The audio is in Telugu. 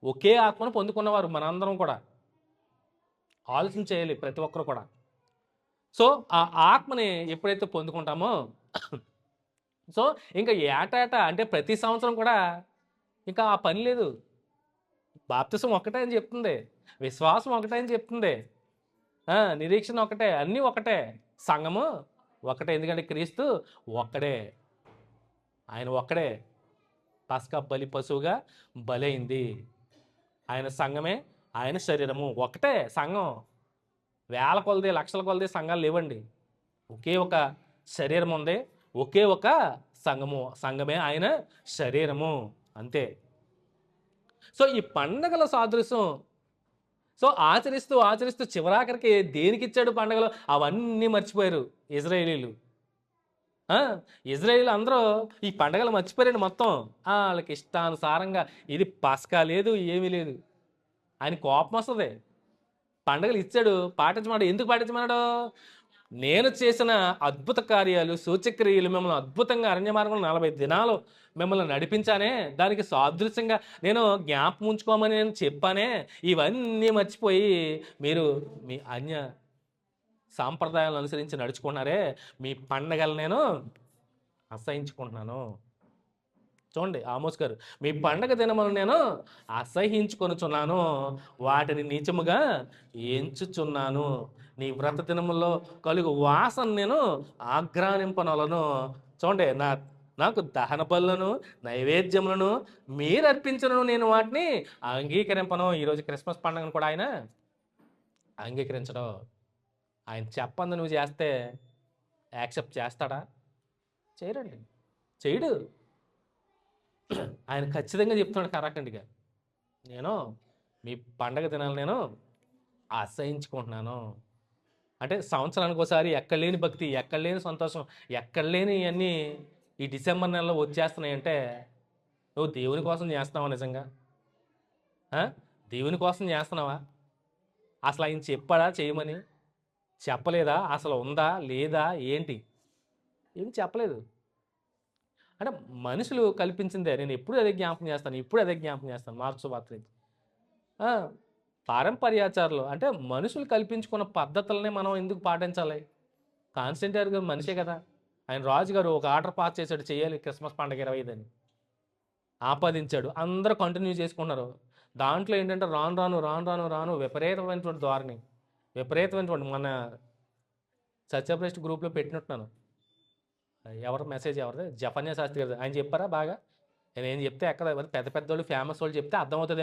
ఒకే ఆత్మను పొందుకున్నవారు మనందరం కూడా. ఆలోచన చేయాలి ప్రతి ఒక్కరు కూడా. సో, ఆ ఆత్మని ఎప్పుడైతే పొందుకుంటామో సో, ఇంక ఏటేటా అంటే ప్రతి సంవత్సరం కూడా ఇంకా ఆ పని లేదు. బాప్తిసం ఒక్కటే అని చెప్తుంది. విశ్వాసం ఒకటే అని చెప్తుంది. నిరీక్షణ ఒకటే. అన్నీ ఒకటే. సంఘము ఒకటే. ఎందుకంటే క్రీస్తు ఒక్కడే. ఆయన ఒక్కడే. పస్కా బలి పశువుగా బలైంది. ఆయన సంఘమే, ఆయన శరీరము. ఒకటే సంఘం. వేల కొలది, లక్షల కొలది సంఘాలు లేవండి. ఒకే ఒక శరీరం ఉంది. ఒకే ఒక సంఘము. సంఘమే ఆయన శరీరము. అంతే. సో, ఈ పండగల సాదృశ్యం ఆచరిస్తూ చివరాఖరికి దేనికిచ్చాడు పండగలు? అవన్నీ మర్చిపోయారు ఇజ్రాయేలీలు. ఆ! ఇజ్రాయేలీలు అందరూ ఈ పండగలు మర్చిపోయారండి మొత్తం. ఆళ్ళకి ఇష్టానుసారంగా ఇది పస్కా లేదు, ఏమీ లేదు. ఆయనకి కోపమొస్తది. పండగలు ఇచ్చాడు, పాటించమన్నాడు. ఎందుకు పాటించమన్నాడు? నేను చేసిన అద్భుత కార్యాలు, సూచక్రియలు మిమ్మల్ని అద్భుతంగా అరణ్య మార్గంలో 40 దినాలు మిమ్మల్ని నడిపించానే, దానికి సాదృశ్యంగా నేను జ్ఞాపకం ఉంచుకోమని నేను చెప్పానే, ఇవన్నీ మర్చిపోయి మీరు మీ సాంప్రదాయాలను అనుసరించి నడుచుకున్నారే, మీ పండగలు నేను అసహించుకుంటున్నాను. చూడండి ఆమోస్ గారు, మీ పండగ దినములను నేను అసహించుకొనుచున్నాను, వాటిని నీచముగా ఎంచుచున్నాను. నీ వ్రత దినముల్లో కలుగు వాసన నేను ఆగ్రానింపనొలను. చూడండి, నాకు దహన బలులను నైవేద్యములను మీరు అర్పించను, నేను వాటిని అంగీకరింపను. ఈరోజు క్రిస్మస్ పండుగను కూడా ఆయన అంగీకరించడం. ఆయన చెప్పంది నువ్వు చేస్తే యాక్సెప్ట్ చేస్తాడా? చేయరండి, చేయడు. ఆయన ఖచ్చితంగా చెప్తున్నాడు కరాఖండిగా, నేను మీ పండగ దినాలు నేను అసహించుకుంటున్నాను. అంటే సంవత్సరానికి ఒకసారి ఎక్కడ లేని భక్తి, ఎక్కడ లేని సంతోషం, ఎక్కడ లేని ఇవన్నీ ఈ డిసెంబర్ నెలలో వచ్చేస్తున్నాయంటే నువ్వు దేవుని కోసం చేస్తున్నావా నిజంగా? దేవుని కోసం చేస్తున్నావా? అసలు ఆయన చెప్పాడా చేయమని? చెప్పలేదా? అసలు ఉందా లేదా ఏంటి? ఏం చెప్పలేదు. అంటే మనుషులు కల్పించిందే. నేను ఎప్పుడు అదే జ్ఞాపకం చేస్తాను, ఇప్పుడు అదే జ్ఞాపకం చేస్తాను. మార్క్సు వార్త పారంపర్యాచారాలు అంటే మనుషులు కల్పించుకున్న పద్ధతులనే మనం ఎందుకు పాటించాలి? కాన్స్టంటైన్ గారు మనిషే కదా. ఆయన రాజుగారు ఒక ఆర్డర్ పాస్ చేశాడు, చేయాలి క్రిస్మస్ పండుగ 25 అని ఆపాదించాడు. అందరూ కంటిన్యూ చేసుకున్నారు. దాంట్లో ఏంటంటే రాను విపరీతమైనటువంటి ధోరణి, విపరీతమైనటువంటి మన సత్యప్రస్ట్ గ్రూప్లో పెట్టినట్టున్నాను. ఎవరు మెసేజ్ ఎవరిది? జఫన్యా శాస్త్రి గారు. ఆయన చెప్పారా బాగా? నేనేం చెప్తే ఎక్కడ పెద్ద పెద్దోళ్ళు ఫేమస్ వాళ్ళు చెప్తే అర్థమవుతుంది.